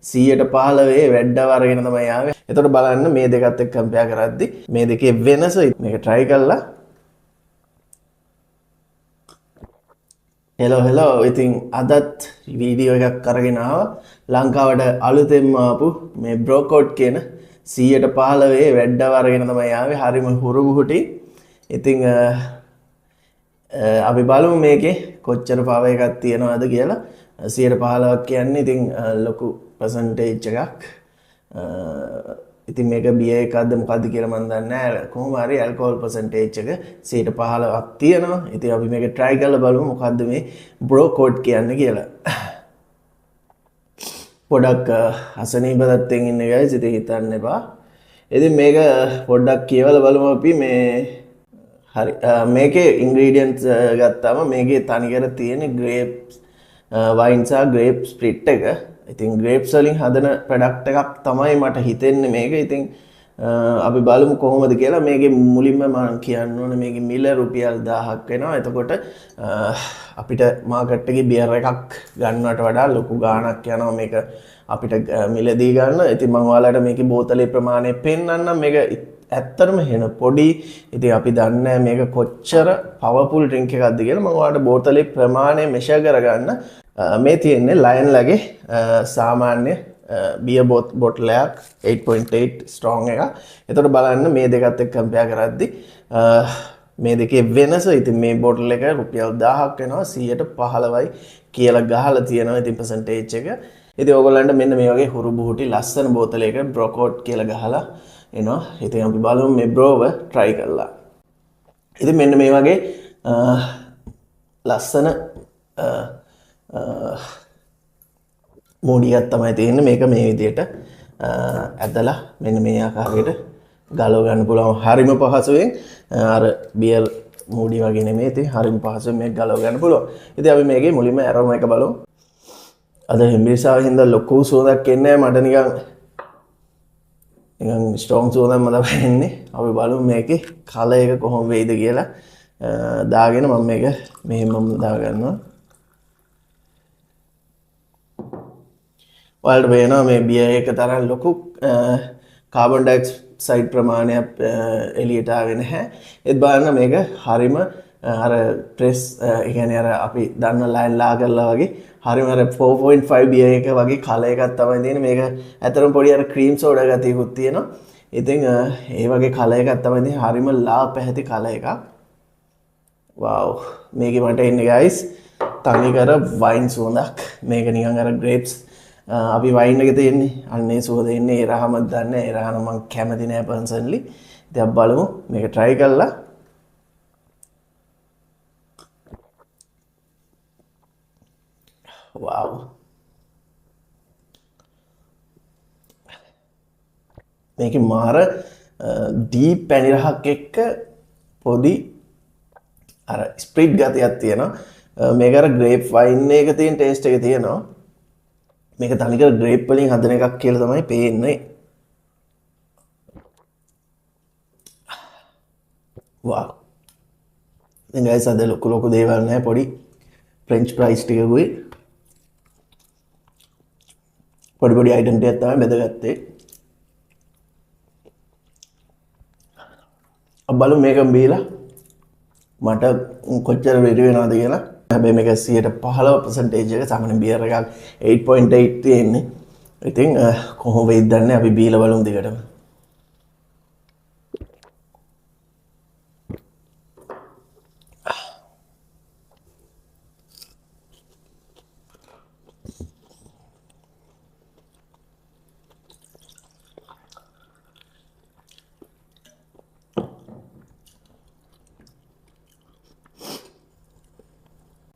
115 වැඩ්ඩව අරගෙන තමයි ආවේ. එතකොට බලන්න මේ දෙකත් එක්ක කම්පෙයාර් කරද්දි මේ දෙකේ වෙනස මේක try කරලා හෙලෝ ඉතින් අදත් වීඩියෝ එකක් අරගෙන ආවා ලංකාවට අලුතෙන්ම ආපු මේ බ්‍රෝකෝඩ් කියන 115 වැඩ්ඩව අරගෙන තමයි ආවේ හරිම හුරුබුහුටි. ඉතින් අපි බලමු මේකේ කොච්චර පව එකක් තියෙනවද කියලා. 115ක් කියන්නේ ඉතින් ලොකු percentage එකක්. ඉතින් මේක බියර් එකක්ද මොකද්ද කියලා මම දන්නේ නැහැ. කොහොම හරි ඇල්කොහොල් percentage එක 15ක් තියෙනවා. ඉතින් අපි මේක try කරලා බලමු මොකද්ද මේ බ්‍රෝකෝඩ් කියන්නේ කියලා. පොඩක් අසනීප තත්ත්වෙන් ඉන්නේ guys. ඉතින් හිතන්න එපා. ඉතින් මේක පොඩ්ඩක් කියවලා බලමු අපි මේ හරි මේකේ ingredients ගත්තාම මේකේ තනිකර තියෙන grapes wine සහ grape split එක. ඉතින් grapes වලින් හදන product එකක් තමයි මට හිතෙන්නේ මේක. ඉතින් අපි බලමු කොහොමද කියලා. මේකේ මුලින්ම මම කියන්න ඕනේ මේකේ මිල රුපියල් 1000ක් වෙනවා. එතකොට අපිට මාකට් එකේ බියර් එකක් ගන්නවට වඩා ලොකු ගාණක් යනවා මේක අපිට මිලදී ගන්න. ඉතින් මම ඔයාලට මේකේ බෝතලේ ප්‍රමාණය පෙන්නන්නම්. මේක ඇත්තටම හෙන පොඩි. ඉතින් අපි දන්නේ මේක කොච්චර පවර්ෆුල් ඩ්‍රින්ක් එකක්ද කියලා. මම ඔයාලට බෝතලේ ප්‍රමාණය මෙෂර් කරගන්න. මේ තියෙන්නේ ලයන්ලගේ සාමාන්‍ය බියර් බොටලයක් 8.8 ස්ට්‍රෝං එක. එතකොට බලන්න මේ දෙකත් එක්ක කම්පෙයාර් කරද්දි මේ දෙකේ වෙනස. ඉතින් මේ බොටල් එක රුපියල් 1000ක් වෙනවා 115යි කියලා ගහලා තියෙනවා ඉතින් percentage එක. ඉතින් ඕගොල්ලන්ට මෙන්න මේ වගේ හුරු බුහුටි ලස්සන බෝතලයක බ්‍රෝකෝඩ් කියලා ගහලා එනවා. ඉතින් අපි බලමු මේ බ්‍රෝව try කරලා. ඉතින් මෙන්න මේ වගේ ලස්සන මූඩියක් තමයි තියෙන්නේ. මේක මේ විදිහට ඇදලා මෙන්න මේ ආකාරයට ගලව ගන්න පුළුවන් හරිම පහසුවෙන්. අර බියර් මූඩි වගේ නෙමෙයි. ඉතින් හරිම පහසුවෙන් මේක ගලව ගන්න පුළුවන්. ඉතින් අපි මේකේ මුලින්ම ඇරෝම එක බලමු. අද හිමිරිසාව හින්දා ලොකු සුවඳක් එන්නේ නැහැ. මට නිකන් ස්ට්‍රෝං සුවඳක්ම තමයි එන්නේ. අපි බලමු මේකේ කලර් එක කොහොම වෙයිද කියලා. දාගෙන මම මේක මෙහෙමම දාගන්නවා. ඔයාලට පේනවා මේ බියර් එක තරම් ලොකු කාබන් ඩයොක්සයිඩ් ප්‍රමාණයක් එළියට ආවේ නැහැ. ඒත් බලන්න මේක හරිම අර ප්‍රෙස් ඒ කියන්නේ අර අපි දන්න ලයින් ලාගර්ලා වගේ හරිම අර 4.5 බියර් එක වගේ කලර් එකක් තමයි තියෙන්නේ. මේක ඇතරම පොඩි අර ක්‍රීම් සෝඩා ගතියකුත් තියෙනවා. ඉතින් ඒ වගේ කලර් එකක් තමයි තියෙන්නේ. හරිම ලා පැහැති කලර් එකක්. වව් මේකේ මට එන්නේ guys තනිකර වයින් සුවඳක්. මේක නිකන් අර grapes අපි වයින් එක තියෙන්නේ අන්නේ සුවඳ එන්නේ. ඒ රහමත් දන්නේ. ඒ රහන මම කැමති නෑ පර්සනලි. ඉතින් අපි බලමු මේක try කරලා. wow මේකේ මාර ඩීප් පැණි රහක් එක්ක පොඩි අර ස්ප්‍රිට් ගතියක් තියෙනවා. මේක අර ග්‍රේප් වයින් එක තියෙන ටේස්ට් එක තියෙනවා. මේක තනිකර ග්‍රේප් වලින් හදන එකක් කියලා තමයි පේන්නේ. wow දැන් guys අද ලොකු දේවල් නැහැ. පොඩි ෆ්‍රෙන්ච් ප්‍රයිස් ටිකකුයි පොඩි අයිටම් ටිකක් තමයි බෙදගත්තේ. බලමු මේක බීලා මට කොච්චර වෙරි වෙනවද කියලා. හැබැයි මේක 115% එක සාමාන්‍ය බියර් එකක් 8.8 තියෙන්නේ. ඉතින් කොහොම වෙයිද දන්නේ. අපි බීලා බලමු දිගටම.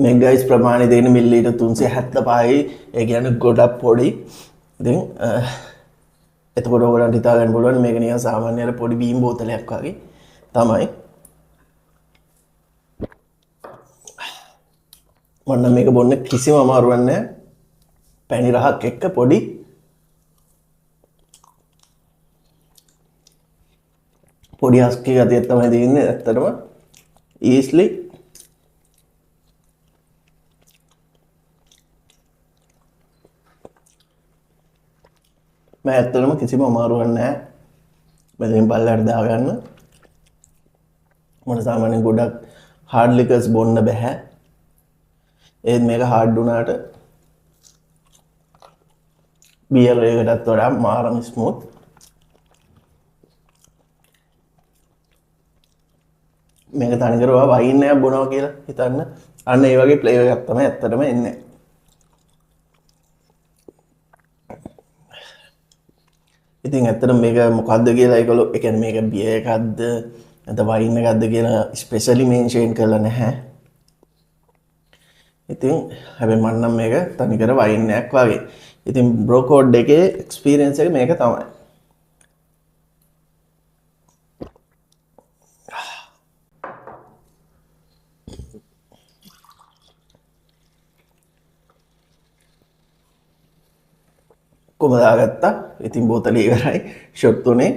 මේ ගයිස් ප්‍රමාණය දෙන මිලිලීටර් 375යි. ඒ කියන්නේ ගොඩක් පොඩි. ඉතින් එතකොට ඔයගොල්ලන්ට හිතා ගන්න පුළුවන් මේක නිකන් සාමාන්‍ය අර පොඩි බීම් බෝතලයක් වගේ තමයි. මම නම් මේක බොන්න කිසිම අමාරුවක් නැහැ. පැණි රහක් එක්ක පොඩි හස්කි ගතියක් තමයි තියෙන්නේ. ඇත්තටම easily ඇත්තටම කිසිම අමාරුවක් නැහැ මෙතනින් පල්ලෙහාට දාගන්න. මට සාමාන්‍යයෙන් ගොඩක් හાર્ඩ් ලිකර්ස් බොන්න බෑ. ඒත් මේක හાર્ඩ් වුණාට බියර් එකටත් වඩා මාරම ස්මූත්. මේක තනිකර වයින් එකක් බොනවා කියලා හිතන්න. අන්න ඒ වගේ ෆ්ලේවර් එකක් තමයි ඇත්තටම එන්නේ. ඉතින් ඇත්තටම මේක මොකද්ද කියලා ඒගොල්ලෝ ඒ කියන්නේ මේක බියර් එකක්ද නැත්නම් වයින් එකක්ද කියලා ස්පෙෂලි මෙන්ෂන් කරලා නැහැ. ඉතින් හැබැයි මම නම් මේක තනිකර වයින් එකක් වගේ. ඉතින් බ්‍රෝ කෝඩ් එකේ එක්ස්පීරියන්ස් එක මේක තමයි. කොමදාගත්තා. ඉතින් බෝතලේ ඉවරයි. ෂොට් තුනේ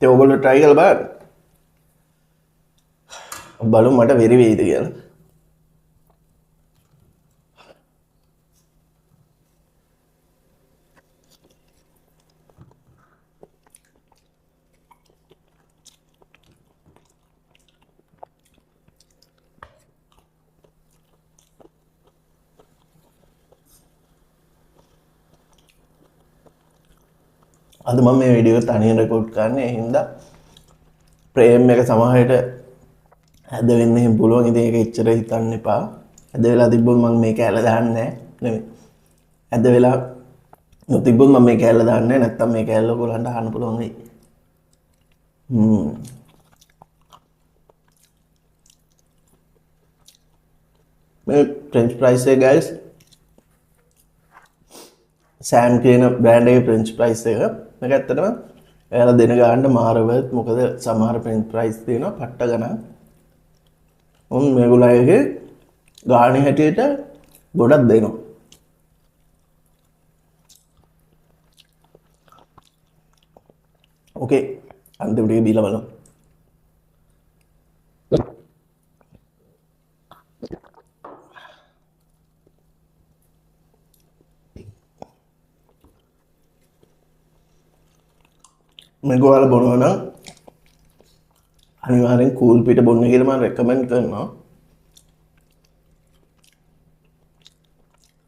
ඒ ඔයගොල්ලෝ try කරලා බලමු මට වෙරි වෙයිද කියලා. අද මම මේ වීඩියෝ එක තනියෙන් රෙකෝඩ් කරන්නේ. ඒ හින්දා ප්‍රේම් එක සමහරට ඇද වෙන්න එහෙම පුළුවන්. ඉතින් ඒක එච්චර හිතන්න එපා. ඇද වෙලා තිබ්බොත් මම මේ කෑල්ල දාන්නේ නැහැ. නෙමෙයි. ඇද වෙලා නොතිබ්බොත් මම මේ කෑල්ල දාන්නේ නැහැ. නැත්තම් මේ කෑල්ල ඔයගොල්ලන්ට අහන්න පුළුවන් වෙයි. මේ ෆ්‍රෙන්ච් ෆ්‍රයිස් එක guys සෑම් කියන බ්‍රෑන්ඩ් එකේ ෆ්‍රෙන්ච් ෆ්‍රයිස් එක. මේක ඇත්තටම එයාලා දෙන ගාන්න මාරවත්. මොකද සමහර ෆ්‍රෙන්ච් ෆ්‍රයිස් තියෙනවා පට්ට ගණන්. මේගොල්ලෝගේ ගාණේ හැටියට ගොඩක් දෙනවා. ඕකේ අන්තිමට ඒක බීලා බලමු. මේක ඔයාලා බොනවා නම් අනිවාර්යෙන් කූල් පිට බොන්න කියලා මම රෙකමන්ඩ් කරනවා.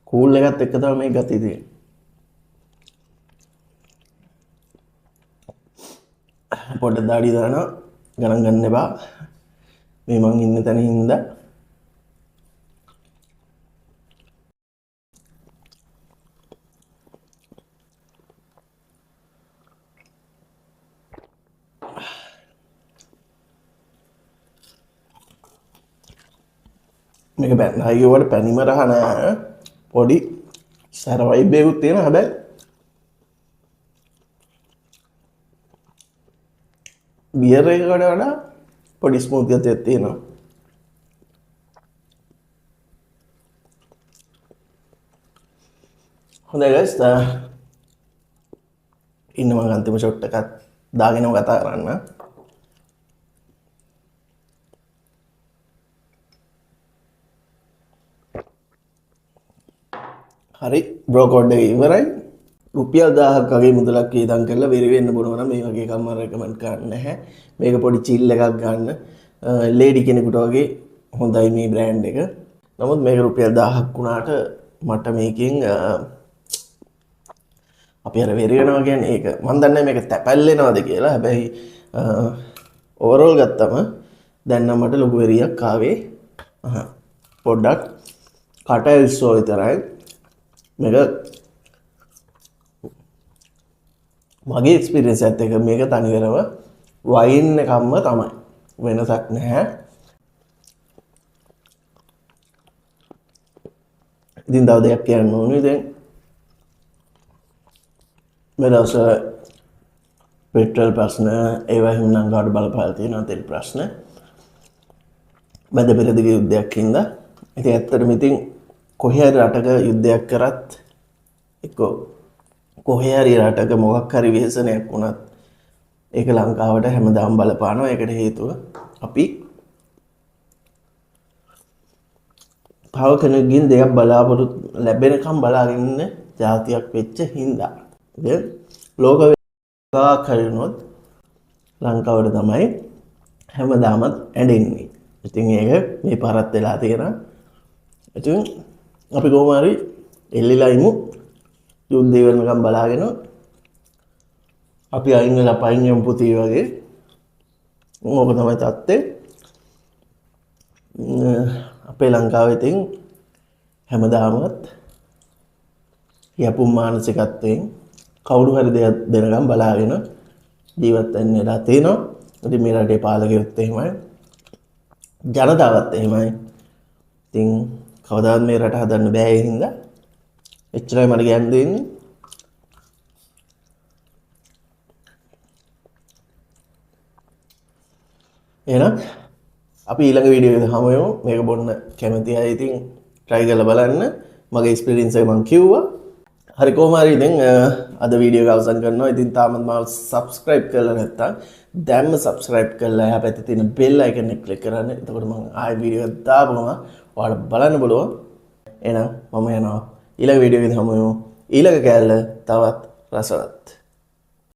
කූල් එකත් එක්ක තමයි මේ ගතිය තියෙන්නේ. පොඩ්ඩක් දාඩිය දානවා ගණන් ගන්න එපා. මේ මං ඉන්න තැන හින්දා මේක බැලලා කියවට පැනිම රහ නෑ. පොඩි සැර වයිබ් එකකුත් තියෙනවා. හැබැයි බියර් එකකට වඩා පොඩි ස්මූත් ගතියක් තියෙනවා. හොඳයි guys. ඉන්න මම අන්තිම ෂොට් එකක් දාගෙනම කතා කරන්න. හරි බ්‍රෝ කෝඩ් එක ඉවරයි. රුපියල් 1000ක් වගේ මුදලක් වේදම් කරලා වෙරි වෙන්න බොනවා නම් මේ වගේ එකක් මම රෙකමන්ඩ් කරන්නේ නැහැ. මේක පොඩි චිල් එකක් ගන්න. ලේඩි කෙනෙකුට වගේ හොඳයි මේ බ්‍රෑන්ඩ් එක. නමුත් මේක රුපියල් 1000ක් වුණාට මට මේකෙන් අපි අර වෙරි වෙනවා කියන්නේ ඒක. මම දන්නේ මේක තැපැල්ලෙනවද කියලා. හැබැයි ඕවරෝල් ගත්තම දැන් නම් මට ලොකු වෙරියක් ආවේ. පොඩ්ඩක් කටයිල්සෝ විතරයි. මේක මගේ එක්ස්පීරියන්ස් එකත් එක්ක මේක තනිකරම වයින් එකක්ම තමයි. වෙනසක් නැහැ. ඉතින් තව දෙයක් කියන්න ඕනේ. දැන් මේ දවස්වල පෙට්‍රල් ප්‍රශ්න ඒවා හින්දා ගාඩ බලපාලා තියෙනවා. තෙල් ප්‍රශ්න මැද පෙරදිග යුද්ධයක් හින්දා. ඉතින් ඇත්තටම ඉතින් කොහේ හරි රටක යුද්ධයක් කරත් එක්ක කොහේ හරි රටක මොකක් හරි වෙහෙසනයක් වුණත් ඒක ලංකාවට හැමදාම බලපානවා. ඒකට හේතුව අපි තව කෙනෙක්ගෙන් දෙයක් බලාපොරොත්තු ලැබෙනකම් බලාගෙන ඉන්න ජාතියක් වෙච්ච හින්දා. ලෝක කරුණොත් ලංකාවට තමයි හැමදාමත් ඇඩෙන්නේ. ඉතින් ඒක මේ පරත් වෙලා තියෙනවා. ඉතින් අපි කොහොම හරි එල්ලිලා ඉමු. යුද්ධය වෙනකම් බලාගෙන අපි අයින් වෙලා පයින් යමු පුතී වගේ. ඕක තමයි තත්ත්වය. අපේ ලංකාවේ ඉතින් හැමදාමත් යපුම් මානසිකත්වයෙන් කවුරු හරි දෙයක් දෙනකම් බලාගෙන ජීවත් වෙන්න වෙලා තියෙනවා. ඉතින් මේ රටේ පාලකයොත් එහෙමයි. ජනතාවත් එහෙමයි. ඉතින් කවදාවත් මේ රට හදන්න බෑ ඒ හින්දා එච්චරයි මට කියන්න දෙන්නේ. එහෙනම් අපි ඊළඟ වීඩියෝ එකේ හමු වෙමු. මේක බොන්න කැමති අය ඉතින් try කරලා බලන්න. මගේ experience එක මම කිව්වා. හරි කොහොම හරි ඉතින් අද වීඩියෝ එක අවසන් කරනවා. ඉතින් තාමත් මාව subscribe කරලා නැත්නම් දැන්ම subscribe කරලා එහා පැත්තේ තියෙන bell icon එක click කරන්න. එතකොට මම ආයෙ වීඩියෝ එක දාපුවම ඔයාලට බලන්න බලුවා. එහෙනම් මම යනවා ඊළඟ වීඩියෝ එකේ හමු වෙමු. ඊළඟ කෑල්ල තවත් රසවත්.